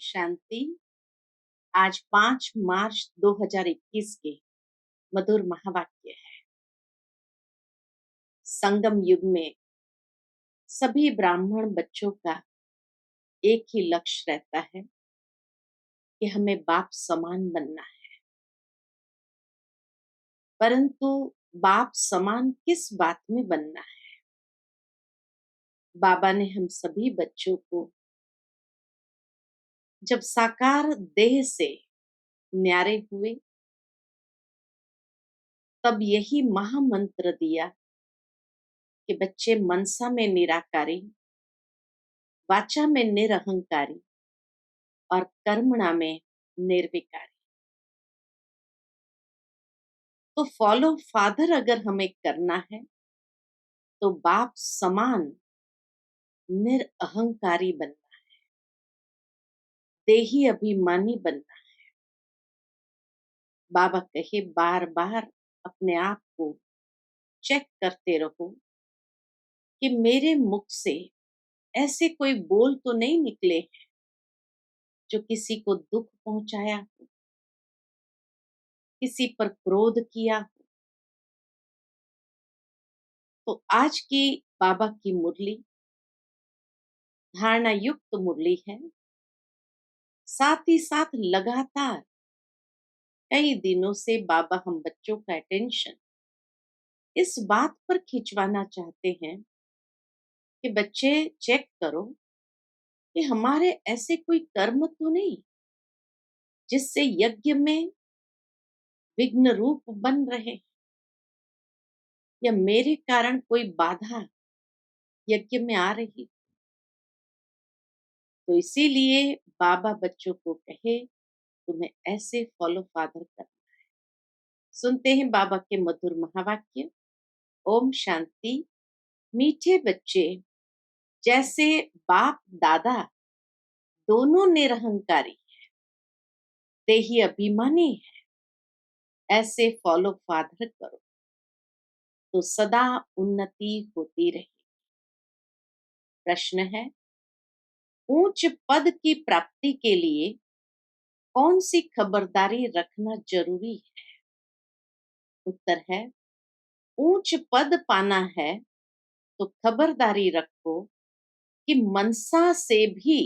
शांति। आज 5 मार्च 2021 के मधुर महावाक्य है। संगम युग में सभी ब्राह्मण बच्चों का एक ही लक्ष्य रहता है कि हमें बाप समान बनना है। परंतु बाप समान किस बात में बनना है? बाबा ने हम सभी बच्चों को जब साकार देह से न्यारे हुए तब यही महामंत्र दिया कि बच्चे मनसा में निराकारी, वाचा में निरहंकारी और कर्मणा में निर्विकारी। तो फॉलो फादर अगर हमें करना है तो बाप समान निरअहंकारी बनना है, देही अभिमानी बनना है। बाबा कहे बार बार अपने आप को चेक करते रहो कि मेरे मुख से ऐसे कोई बोल तो नहीं निकले हैं जो किसी को दुख पहुंचाया हो, किसी पर क्रोध किया हो। तो आज की बाबा की मुरली धारणा युक्त मुरली है। साथ ही साथ लगातार कई दिनों से बाबा हम बच्चों का अटेंशन इस बात पर खिंचवाना चाहते हैं कि बच्चे चेक करो कि हमारे ऐसे कोई कर्म तो नहीं जिससे यज्ञ में विघ्न रूप बन रहे हैं, या मेरे कारण कोई बाधा यज्ञ में आ रही। तो इसीलिए बाबा बच्चों को कहे तुम्हें ऐसे फॉलो फादर करना है। सुनते हैं बाबा के मधुर महावाक्य। ओम शांति। मीठे बच्चे, जैसे बाप दादा दोनों निरहंकारी है, देही अभिमानी है, ऐसे फॉलो फादर करो तो सदा उन्नति होती रहेगी। प्रश्न है, ऊंच पद की प्राप्ति के लिए कौन सी खबरदारी रखना जरूरी है? उत्तर है, ऊंच पद पाना है तो खबरदारी रखो कि मनसा से भी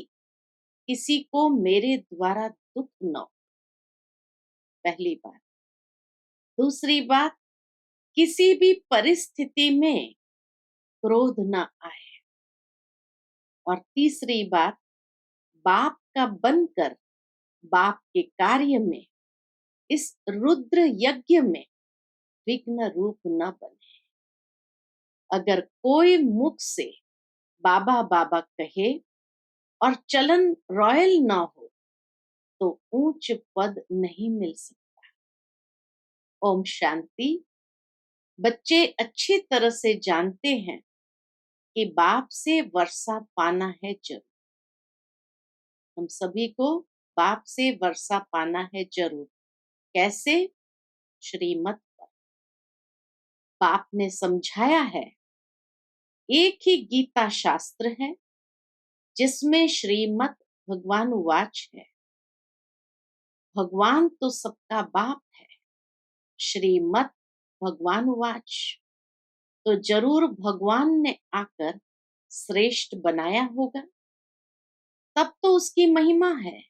किसी को मेरे द्वारा दुख न हो। पहली बात। दूसरी बात, किसी भी परिस्थिति में क्रोध न आए। और तीसरी बात, बाप का बनकर बाप के कार्य में, इस रुद्र यज्ञ में विघ्न रूप न बने। अगर कोई मुख से बाबा बाबा कहे और चलन रॉयल ना हो तो ऊंच पद नहीं मिल सकता। ओम शांति। बच्चे अच्छी तरह से जानते हैं कि बाप से वर्षा पाना है जरूर। हम सभी को बाप से वर्षा पाना है जरूर। कैसे? श्रीमत पर। बाप ने समझाया है, एक ही गीता शास्त्र है जिसमें श्रीमत भगवान वाच है। भगवान तो सबका बाप है, श्रीमत भगवान वाच तो जरूर भगवान ने आकर श्रेष्ठ बनाया होगा, तब तो उसकी महिमा है।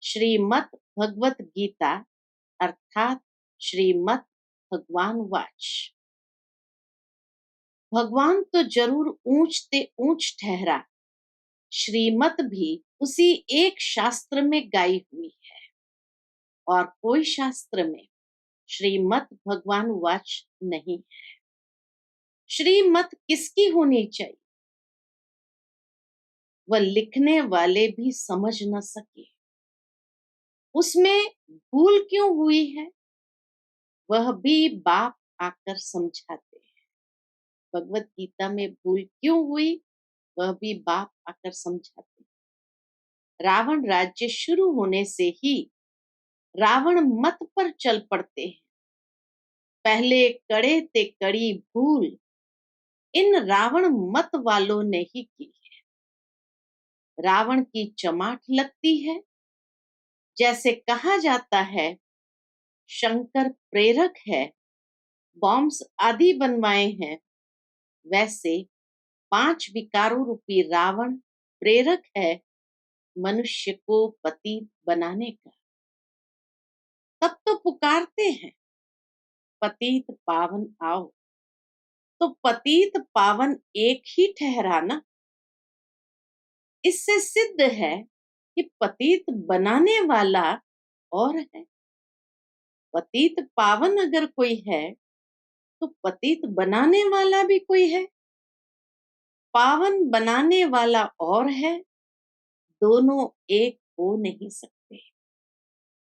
श्रीमत भगवत गीता अर्थात श्रीमत भगवान वाच। भगवान तो जरूर ऊंचते ऊंच ठहरा, श्रीमत भी उसी एक शास्त्र में गाई हुई है और कोई शास्त्र में श्रीमत भगवान वाच नहीं है। श्रीमत किसकी होनी चाहिए? वह लिखने वाले भी समझ न सके उसमें भूल क्यों हुई है, वह भी बाप आकर समझाते हैं। भगवत गीता में भूल क्यों हुई, वह भी बाप आकर समझाते हैं। रावण राज्य शुरू होने से ही रावण मत पर चल पड़ते हैं। पहले कड़े ते कड़ी भूल इन रावण मत वालों ने ही की है। रावण की चमाट लगती है। जैसे कहा जाता है शंकर प्रेरक है, बॉम्ब्स आदि बनवाए हैं, वैसे 5 विकारों रूपी रावण प्रेरक है मनुष्य को पतित बनाने का। तब तो पुकारते हैं पतित पावन आओ। तो पतित पावन एक ही ठहरा ना। इससे सिद्ध है कि पतित बनाने वाला और है। पतित पावन अगर कोई है तो पतित बनाने वाला भी कोई है। पावन बनाने वाला और है, दोनों एक हो नहीं सकते।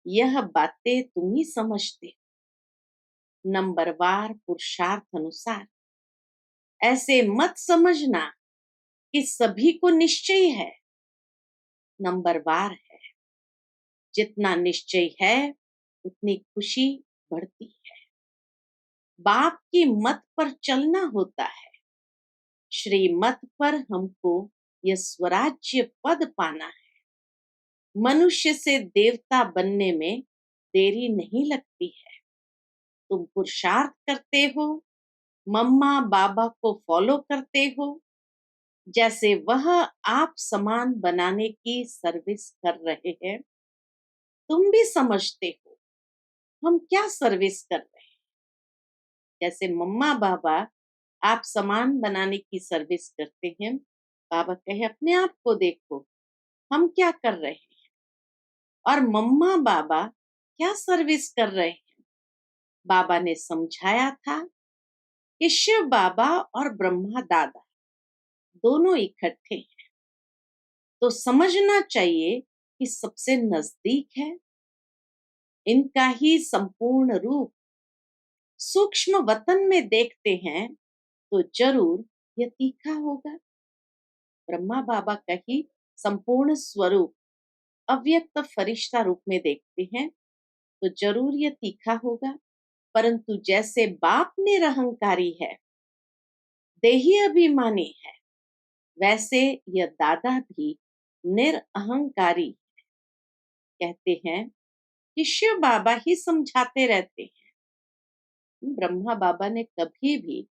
यह बातें तुम ही समझते। नंबरवार पुरुषार्थ अनुसार ऐसे मत समझना कि सभी को निश्चय है। नंबरवार है, जितना निश्चय है उतनी खुशी बढ़ती है। बाप की मत पर चलना होता है। श्रीमत पर हमको यह स्वराज्य पद पाना है। मनुष्य से देवता बनने में देरी नहीं लगती है। तुम पुरुषार्थ करते हो, मम्मा बाबा को फॉलो करते हो, जैसे वह आप समान बनाने की सर्विस कर रहे हैं। तुम भी समझते हो हम क्या सर्विस कर रहे हैं। जैसे मम्मा बाबा आप समान बनाने की सर्विस करते हैं, बाबा कहे अपने आप को देखो हम क्या कर रहे हैं। और मम्मा बाबा क्या सर्विस कर रहे हैं। बाबा ने समझाया था कि शिव बाबा और ब्रह्मा दादा दोनों इकट्ठे हैं, तो समझना चाहिए कि सबसे नजदीक है। इनका ही संपूर्ण रूप सूक्ष्म वतन में देखते हैं तो जरूर यह तीखा होगा। ब्रह्मा बाबा का ही संपूर्ण स्वरूप अव्यक्त फरिश्ता रूप में देखते हैं तो जरूर यह तीखा होगा। परंतु जैसे बाप निरहंकारी है, देही अभिमानी है, वैसे यह दादा भी निरअहंकारी। कहते हैं कि शिव बाबा ही समझाते रहते हैं। ब्रह्मा बाबा ने कभी भी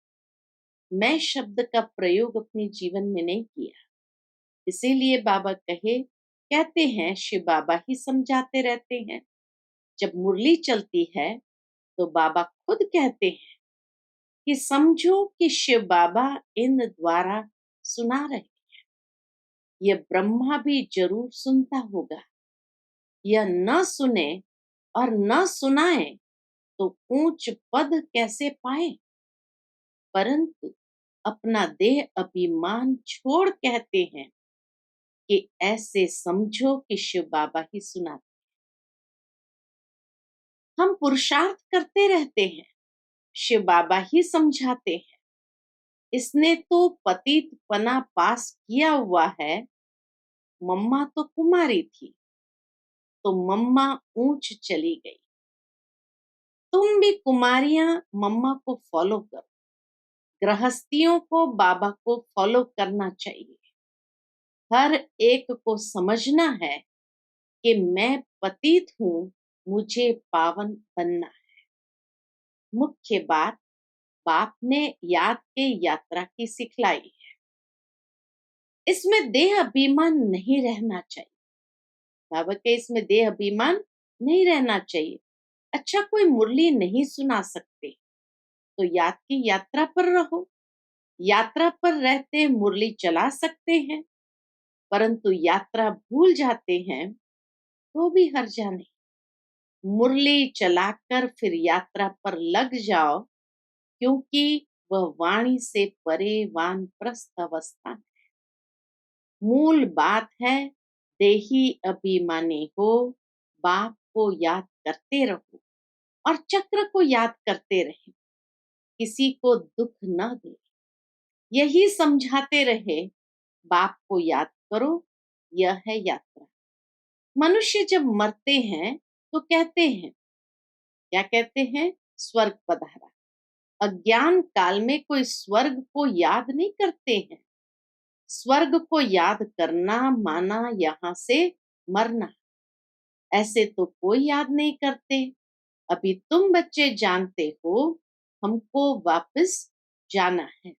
मैं शब्द का प्रयोग अपने जीवन में नहीं किया। इसीलिए बाबा कहते हैं शिव बाबा ही समझाते रहते हैं। जब मुरली चलती है तो बाबा खुद कहते हैं कि समझो कि शिव बाबा इन द्वारा सुना रहे। यह ब्रह्मा भी जरूर सुनता होगा। यह न सुने और न सुनाए तो ऊंच पद कैसे पाए। परंतु अपना देह अभिमान छोड़ कहते हैं कि ऐसे समझो कि शिव बाबा ही सुनाते। हम पुरुषार्थ करते रहते हैं, शिव बाबा ही समझाते हैं। इसने तो पतित पना पास किया हुआ है। मम्मा तो कुमारी थी तो मम्मा ऊंच चली गई। तुम भी कुमारियां मम्मा को फॉलो करो। गृहस्थियों को बाबा को फॉलो करना चाहिए। हर एक को समझना है कि मैं पतित हूं, मुझे पावन बनना है। मुख्य बात बाप ने याद के यात्रा की सिखलाई है। इसमें देह अभिमान नहीं रहना चाहिए। बाबा के इसमें देह अभिमान नहीं रहना चाहिए। अच्छा कोई मुरली नहीं सुना सकते तो याद की यात्रा पर रहो। यात्रा पर रहते मुरली चला सकते हैं, परंतु यात्रा भूल जाते हैं तो भी हर्जा नहीं। मुरली चलाकर फिर यात्रा पर लग जाओ, क्योंकि वह वाणी से परे वानप्रस्थ अवस्था है। मूल बात है देही अभिमानी हो, बाप को याद करते रहो और चक्र को याद करते रहे। किसी को दुख न दे, यही समझाते रहे। बाप को याद करो, यह है यात्रा। मनुष्य जब मरते हैं तो कहते हैं, क्या कहते हैं, स्वर्ग पधारा। अज्ञान काल में कोई स्वर्ग को याद नहीं करते हैं। स्वर्ग को याद करना माना यहाँ से मरना। ऐसे तो कोई याद नहीं करते। अभी तुम बच्चे जानते हो हमको वापस जाना है।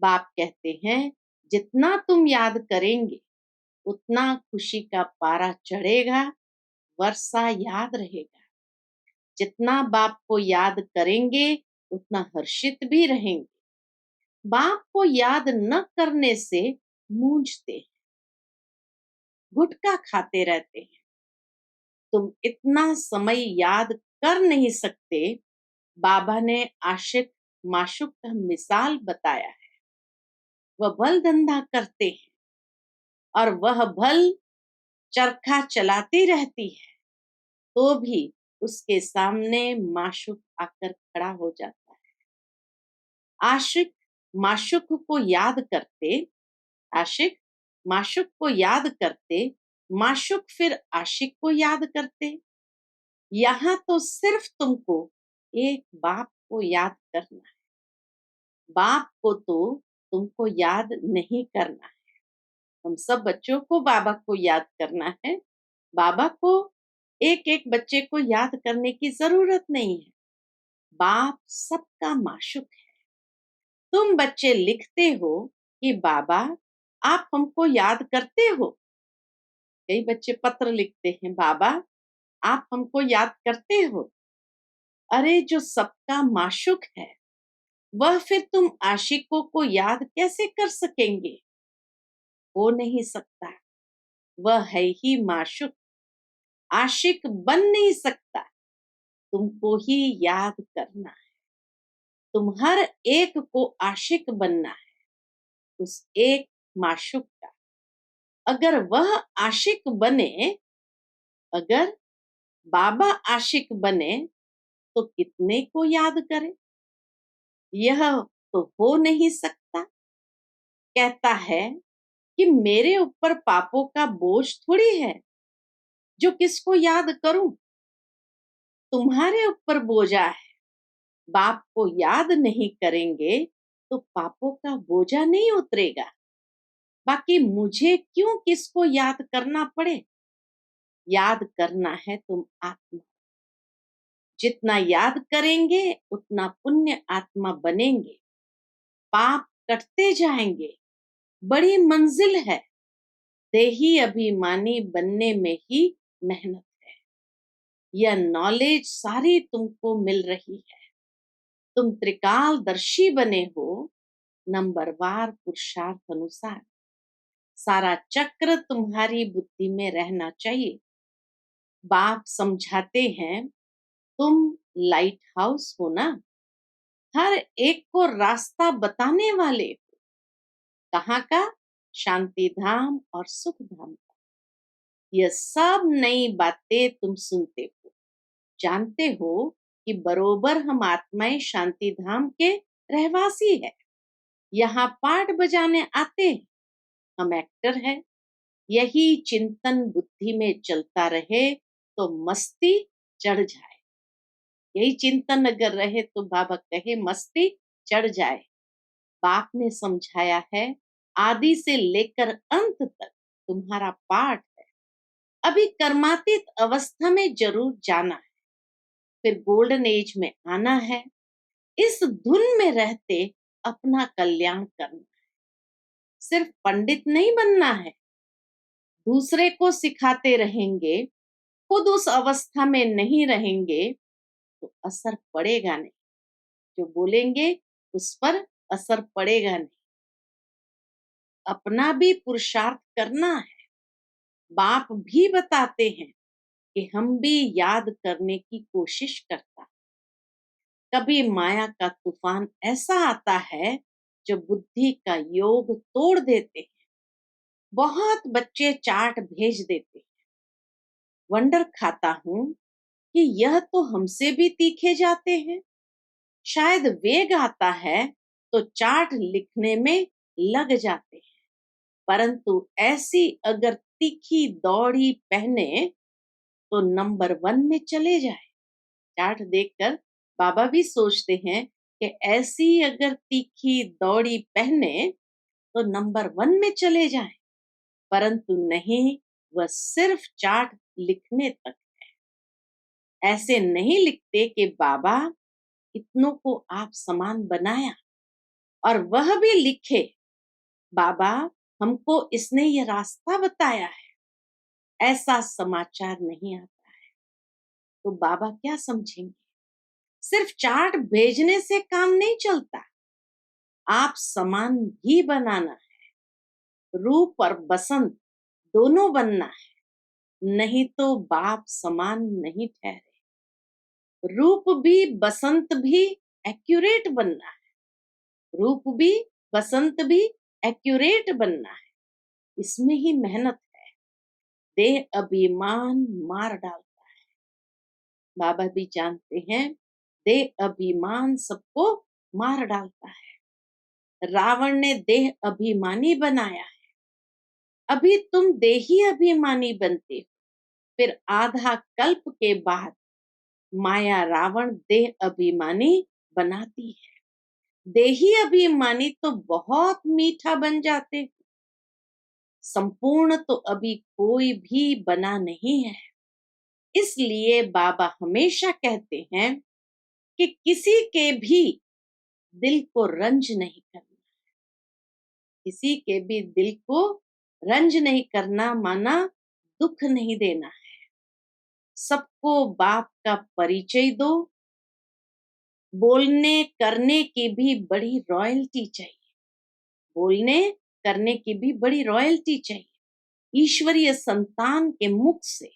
बाप कहते हैं जितना तुम याद करेंगे उतना खुशी का पारा चढ़ेगा, वर्षा याद रहेगा। जितना बाप को याद करेंगे उतना हर्षित भी रहेंगे। बाप को याद न करने से मूंझते हैं, गुटखा खाते रहते हैं। तुम इतना समय याद कर नहीं सकते। बाबा ने आशिक माशूक का मिसाल बताया है। वह भल धंधा करते हैं और वह भल चरखा चलाती रहती है, तो भी उसके सामने माशूक आकर खड़ा हो जाता है। आशिक माशूक को याद करते, आशिक माशूक को याद करते, माशूक फिर आशिक को याद करते। यहाँ तो सिर्फ तुमको एक बाप को याद करना है। बाप को तो तुमको याद नहीं करना है। हम सब बच्चों को बाबा को याद करना है। बाबा को एक एक बच्चे को याद करने की जरूरत नहीं है। बाप सबका माशूक है। तुम बच्चे लिखते हो कि बाबा आप हमको याद करते हो। कई बच्चे पत्र लिखते हैं, बाबा आप हमको याद करते हो। अरे जो सबका माशूक है वह फिर तुम आशिकों को याद कैसे कर सकेंगे? हो नहीं सकता। वह है ही माशूक, आशिक बन नहीं सकता। तुमको ही याद करना है। तुम हर एक को आशिक बनना है, उस एक माशूक का। अगर वह आशिक बने, अगर बाबा आशिक बने तो कितने को याद करे? यह तो हो नहीं सकता। कहता है कि मेरे ऊपर पापों का बोझ थोड़ी है जो किसको याद करूं। तुम्हारे ऊपर बोझा है। बाप को याद नहीं करेंगे तो पापों का बोझा नहीं उतरेगा। बाकी मुझे क्यों किसको याद करना पड़े? याद करना है तुम आत्मा। जितना याद करेंगे उतना पुण्य आत्मा बनेंगे। पाप कटते जाएंगे। बड़ी मंजिल है। देही अभिमानी बनने में ही मेहनत है। यह नॉलेज सारी तुमको मिल रही है। तुम त्रिकालदर्शी बने हो। नंबरवार पुरुषार्थ अनुसार सारा चक्र तुम्हारी बुद्धि में रहना चाहिए। बाप समझाते हैं तुम लाइट हाउस हो ना, हर एक को रास्ता बताने वाले हो। कहाँ का? शांति धाम और सुख धाम का। यह सब नई बातें तुम सुनते हो, जानते हो कि बरोबर हम आत्माएं शांति धाम के रहवासी है। यहाँ पाठ बजाने आते हैं, हम एक्टर है। यही चिंतन बुद्धि में चलता रहे तो मस्ती चढ़ जाए। यही चिंतन अगर रहे तो बाबा कहे मस्ती चढ़ जाए। बाप ने समझाया है आदि से लेकर अंत तक तुम्हारा पाठ है। अभी कर्मातीत अवस्था में जरूर जाना है, फिर गोल्डन एज में आना है। इस धुन में रहते अपना कल्याण करना है। सिर्फ पंडित नहीं बनना है। दूसरे को सिखाते रहेंगे, खुद उस अवस्था में नहीं रहेंगे तो असर पड़ेगा नहीं। जो बोलेंगे उस पर असर पड़ेगा नहीं। अपना भी पुरुषार्थ करना है। बाप भी बताते हैं कि हम भी याद करने की कोशिश करता। कभी माया का तूफान ऐसा आता है जो बुद्धि का योग तोड़ देते हैं। बहुत बच्चे चार्ट भेज देते हैं। वंडर खाता हूं कि यह तो हमसे भी तीखे जाते हैं। शायद वेग आता है तो चार्ट लिखने में लग जाते हैं, परंतु ऐसी अगर तीखी दौड़ी पहने तो नंबर 1 में चले जाए। चार्ट देखकर बाबा भी सोचते हैं कि ऐसी अगर तीखी दौड़ी पहने तो नंबर 1 में चले जाएं, परंतु नहीं, वह सिर्फ चार्ट लिखने तक। ऐसे नहीं लिखते कि बाबा इतनों को आप समान बनाया, और वह भी लिखे बाबा हमको इसने ये रास्ता बताया है। ऐसा समाचार नहीं आता है। तो बाबा क्या समझेंगे? सिर्फ चार्ट भेजने से काम नहीं चलता, आप समान भी बनाना है। रूप और बसंत दोनों बनना है, नहीं तो बाप समान नहीं ठहरे। रूप भी बसंत भी एक्यूरेट बनना है। रूप भी बसंत भी एक्यूरेट बनना है। इसमें ही मेहनत है। देह अभिमान मार डालता है। बाबा भी जानते हैं, देह अभिमान सबको मार डालता है। रावण ने देह अभिमानी बनाया है। अभी तुम देही अभिमानी बनते हो, फिर आधा कल्प के बाद माया रावण देह अभिमानी बनाती है। देही अभिमानी तो बहुत मीठा बन जाते हैं, संपूर्ण तो अभी कोई भी बना नहीं है। इसलिए बाबा हमेशा कहते हैं कि किसी के भी दिल को रंज नहीं करना। किसी के भी दिल को रंज नहीं करना माना दुख नहीं देना है। सबको बाप का परिचय दो। बोलने करने की भी बड़ी रॉयल्टी चाहिए। बोलने करने की भी बड़ी रॉयल्टी चाहिए। ईश्वरीय संतान के मुख से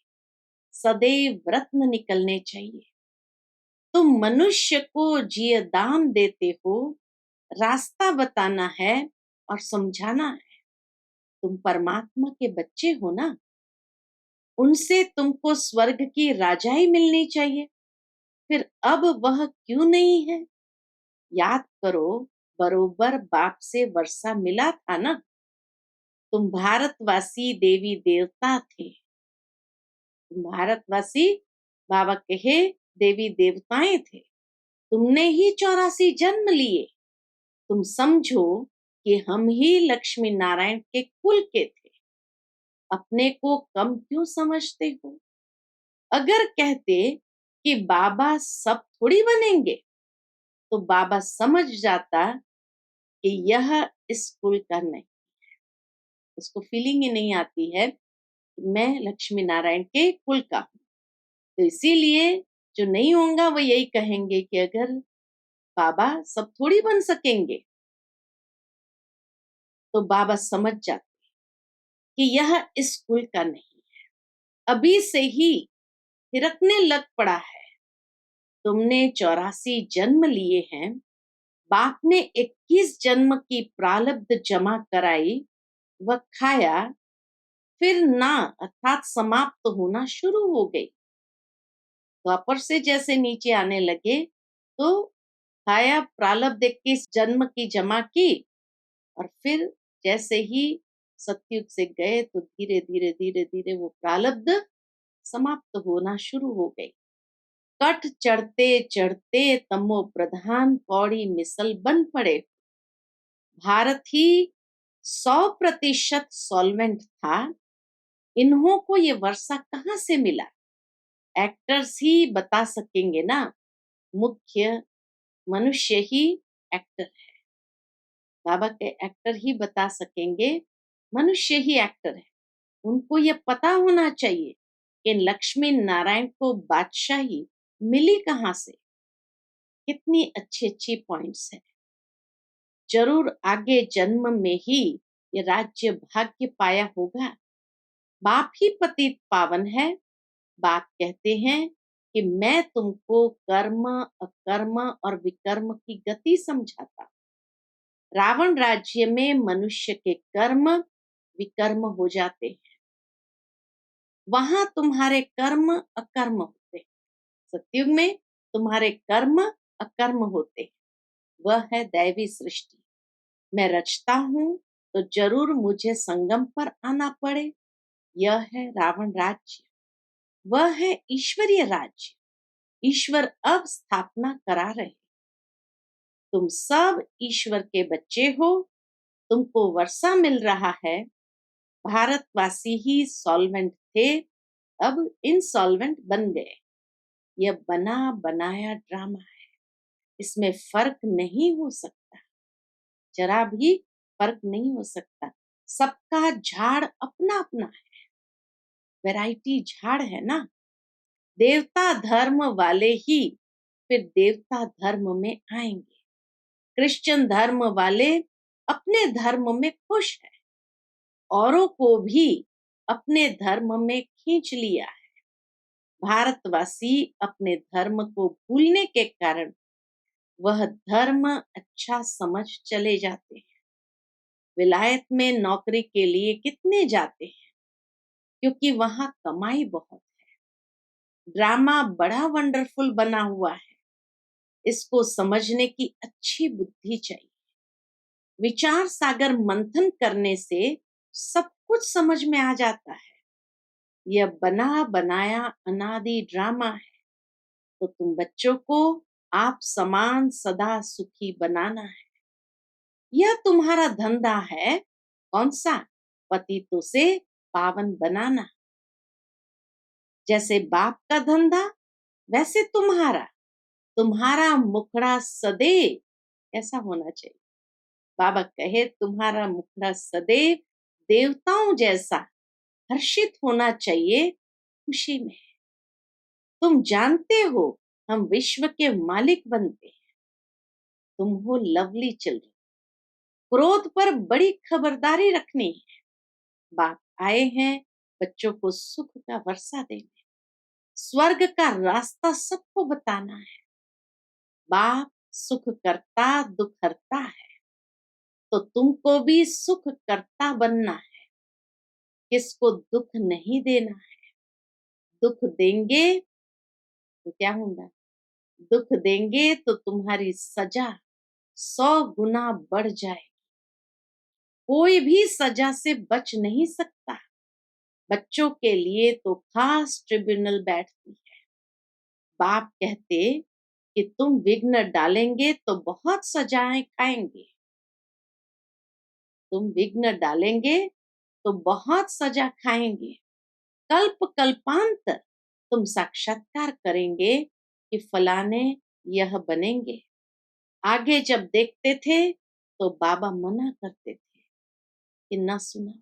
सदैव रत्न निकलने चाहिए। तुम मनुष्य को जिय दान देते हो, रास्ता बताना है और समझाना है। तुम परमात्मा के बच्चे हो ना, उनसे तुमको स्वर्ग की राजाई मिलनी चाहिए। फिर अब वह क्यों नहीं है? याद करो, बरोबर बाप से वर्षा मिला था ना। तुम भारतवासी देवी देवता थे। तुम भारतवासी बाबा कहे देवी देवताएं थे। तुमने ही 84 जन्म लिए। तुम समझो कि हम ही लक्ष्मी नारायण के कुल के थे। अपने को कम क्यों समझते हो? अगर कहते कि बाबा सब थोड़ी बनेंगे, तो बाबा समझ जाता कि यह इस कुल का नहीं। उसको फीलिंग ही नहीं आती है कि मैं लक्ष्मी नारायण के कुल का हूं। तो इसीलिए जो नहीं होगा वो यही कहेंगे कि अगर बाबा सब थोड़ी बन सकेंगे। तो बाबा समझ जाते कि यह इस कुल का नहीं है। अभी से ही थिरकने लग पड़ा है। तुमने 84 जन्म लिए हैं। बाप ने 21 जन्म की प्रारब्ध जमा कराई, वह खाया, फिर ना अर्थात समाप्त होना शुरू हो गई। द्वापर से जैसे नीचे आने लगे तो खाया, प्रारब्ध 21 जन्म की जमा की, और फिर जैसे ही सतयुग से गए तो धीरे धीरे धीरे धीरे वो प्रारब्ध समाप्त होना शुरू हो गई। कठ चढ़ते चढ़ते तमो प्रधान पौड़ी मिसल बन पड़े। भारत ही 100% सॉल्वेंट था। इन्हों को ये वर्षा कहाँ से मिला? एक्टर्स ही बता सकेंगे ना। मुख्य मनुष्य ही एक्टर है। बाबा के एक्टर ही बता सकेंगे, मनुष्य ही एक्टर है। उनको ये पता होना चाहिए कि लक्ष्मी नारायण को बादशाही मिली कहाँ से। कितनी अच्छी अच्छी पॉइंट्स है। जरूर आगे जन्म में ही ये राज्य भाग्य पाया होगा। बाप ही पतित पावन है। बाप कहते हैं कि मैं तुमको कर्म अकर्म और विकर्म की गति समझाता। रावण राज्य में मनुष्य के कर्म विकर्म हो जाते हैं। वहां तुम्हारे कर्म अकर्म होते हैं। सतयुग में तुम्हारे कर्म अकर्म होते हैं। वह है दैवी सृष्टि। मैं रचता हूं तो जरूर मुझे संगम पर आना पड़े। यह है रावण राज्य। वह है ईश्वरीय राज्य। ईश्वर अब स्थापना करा रहे। तुम सब ईश्वर के बच्चे हो, तुमको वर्षा मिल रहा है। भारतवासी ही सॉल्वेंट थे, अब इंसॉल्वेंट बन गए। यह बना बनाया ड्रामा है, इसमें फर्क नहीं हो सकता, जरा भी फर्क नहीं हो सकता। सबका झाड़ अपना अपना है, वैरायटी झाड़ है ना। देवता धर्म वाले ही फिर देवता धर्म में आएंगे। क्रिश्चियन धर्म वाले अपने धर्म में खुश है, औरों को भी अपने धर्म में खींच लिया है। भारतवासी अपने धर्म को भूलने के कारण वह धर्म अच्छा समझ चले जाते हैं। विलायत में नौकरी के लिए कितने जाते हैं, क्योंकि वहां कमाई बहुत है। ड्रामा बड़ा वंडरफुल बना हुआ है, इसको समझने की अच्छी बुद्धि चाहिए। विचार सागर मंथन करने से सब कुछ समझ में आ जाता है। यह बना बनाया अनादि ड्रामा है, तो तुम बच्चों को आप समान सदा सुखी बनाना है। यह तुम्हारा धंधा है। कौन सा? पतितों से पावन बनाना। जैसे बाप का धंधा वैसे तुम्हारा। तुम्हारा मुखड़ा सदैव ऐसा होना चाहिए। बाबा कहे तुम्हारा मुखड़ा सदैव देवताओं जैसा हर्षित होना चाहिए, खुशी में। तुम जानते हो हम विश्व के मालिक बनते हैं। तुम हो लवली चिल्ड्रन। क्रोध पर बड़ी खबरदारी रखनी है। बाप आए हैं बच्चों को सुख का वर्षा देने, स्वर्ग का रास्ता सबको बताना है। बाप सुख करता दुख हरता है, तो तुमको भी सुख करता बनना है। किसको दुख नहीं देना है। दुख देंगे तो क्या होगा? दुख देंगे तो तुम्हारी सजा 100 गुना बढ़ जाए। कोई भी सजा से बच नहीं सकता। बच्चों के लिए तो खास ट्रिब्यूनल बैठती है। बाप कहते कि तुम विघ्न डालेंगे तो बहुत सजाएं खाएंगे। तुम विघ्न डालेंगे तो बहुत सजा खाएंगे। कल्प कल्पांतर तुम साक्षात्कार करेंगे कि फलाने यह बनेंगे। आगे जब देखते थे तो बाबा मना करते थे कि न सुना।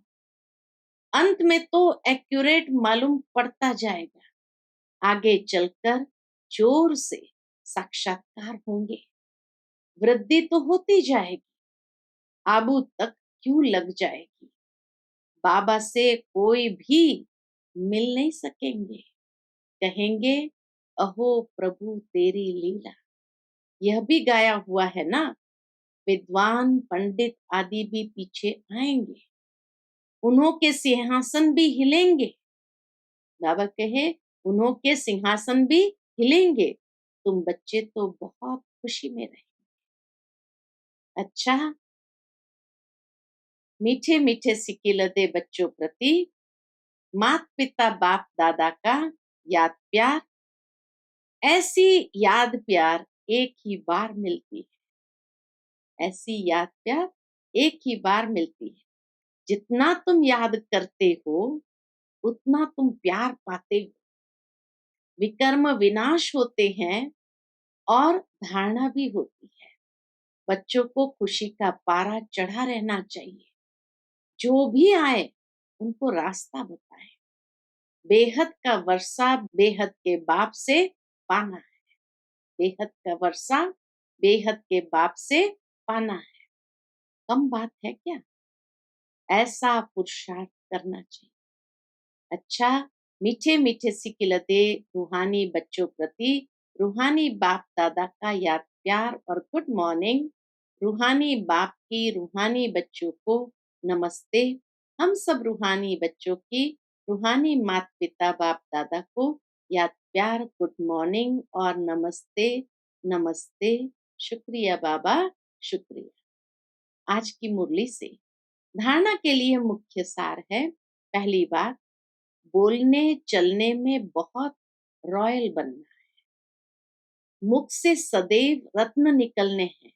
अंत में तो एक्यूरेट मालूम पड़ता जाएगा। आगे चलकर जोर से साक्षात्कार होंगे। वृद्धि तो होती जाएगी, आबू तक क्यों लग जाएगी। बाबा से कोई भी मिल नहीं सकेंगे। कहेंगे अहो प्रभु तेरी लीला। यह भी गाया हुआ है ना। विद्वान पंडित आदि भी पीछे आएंगे, उन्हों के सिंहासन भी हिलेंगे। बाबा कहे उन्हों के सिंहासन भी हिलेंगे। तुम बच्चे तो बहुत खुशी में रहे। अच्छा, मीठे मीठे सिकिलते बच्चों प्रति मात पिता बाप दादा का याद प्यार। ऐसी याद प्यार एक ही बार मिलती है। ऐसी याद प्यार एक ही बार मिलती है। जितना तुम याद करते हो उतना तुम प्यार पाते हो। विकर्म विनाश होते हैं और धारणा भी होती है। बच्चों को खुशी का पारा चढ़ा रहना चाहिए। जो भी आए उनको रास्ता बताए। बेहद का वर्षा बेहद के बाप से पाना है। बेहद का वर्षा बेहद के बाप से पाना है। कम बात है क्या? ऐसा पुरुषार्थ करना चाहिए। अच्छा, मीठे मीठे सिकिलते रूहानी बच्चों प्रति रूहानी बाप दादा का याद प्यार और गुड मॉर्निंग। रूहानी बाप की रूहानी बच्चों को नमस्ते। हम सब रूहानी बच्चों की रूहानी माता पिता बाप दादा को याद प्यार, गुड मॉर्निंग और नमस्ते। नमस्ते। शुक्रिया बाबा, शुक्रिया। आज की मुरली से धारणा के लिए मुख्य सार है। पहली बात, बोलने चलने में बहुत रॉयल बनना है। मुख से सदैव रत्न निकलने हैं।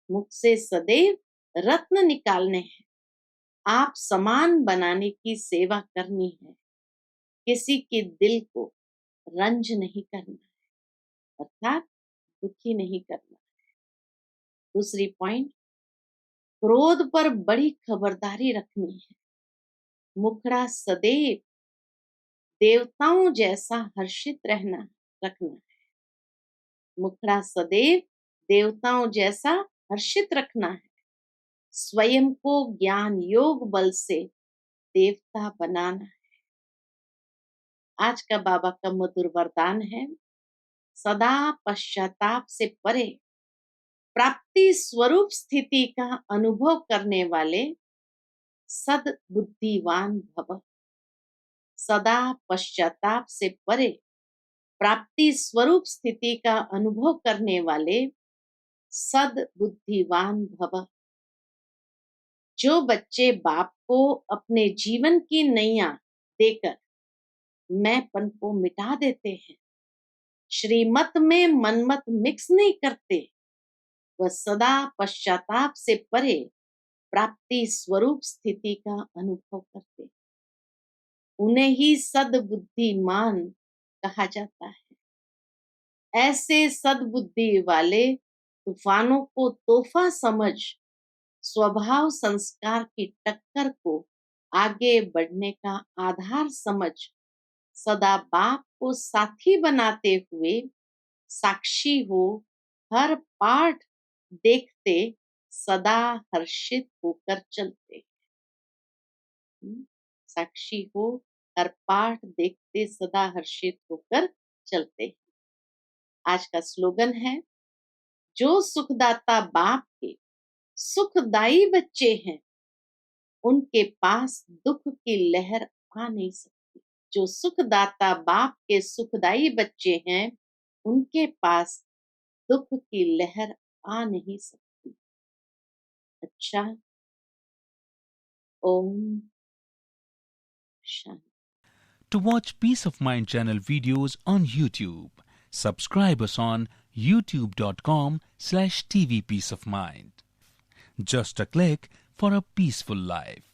मुख से सदैव रत्न निकालने हैं, आप सामान बनाने की सेवा करनी है, किसी के दिल को रंज नहीं करना है, अर्थात दुखी नहीं करना। दूसरी पॉइंट, क्रोध पर बड़ी खबरदारी रखनी है, मुखड़ा सदैव देवताओं जैसा हर्षित रखना है, मुखड़ा सदैव देवताओं जैसा हर्षित रखना है, स्वयं को ज्ञान योग बल से देवता बनाना है। आज का बाबा का मधुर वरदान है, सदा पश्चाताप से परे प्राप्ति स्वरूप स्थिति का अनुभव करने वाले सद्बुद्धिवान भव। सदा पश्चाताप से परे प्राप्ति स्वरूप स्थिति का अनुभव करने वाले सद्बुद्धिवान भव। जो बच्चे बाप को अपने जीवन की नैया देकर मैंपन को मिटा देते हैं, श्रीमत में मनमत मिक्स नहीं करते, वह सदा पश्चाताप से परे प्राप्ति स्वरूप स्थिति का अनुभव करते, उन्हें ही सद्बुद्धिमान कहा जाता है। ऐसे सद्बुद्धि वाले तूफानों को तोहफा समझ स्वभाव संस्कार की टक्कर को आगे बढ़ने का आधार समझ सदा बाप को साथी बनाते हुए साक्षी हो हर पाठ देखते सदा हर्षित होकर चलते। साक्षी हो हर पाठ देखते सदा हर्षित होकर चलते। आज का स्लोगन है, जो सुखदाता बाप के सुखदाई बच्चे हैं, उनके पास दुख की लहर आ नहीं सकती। जो सुखदाता बाप के सुखदाई बच्चे हैं, उनके पास दुख की लहर आ नहीं सकती। अच्छा, Om Shanti. To watch Peace of Mind channel videos on YouTube, subscribe us on youtube.com/tvpeaceofmind. Just a click for a peaceful life.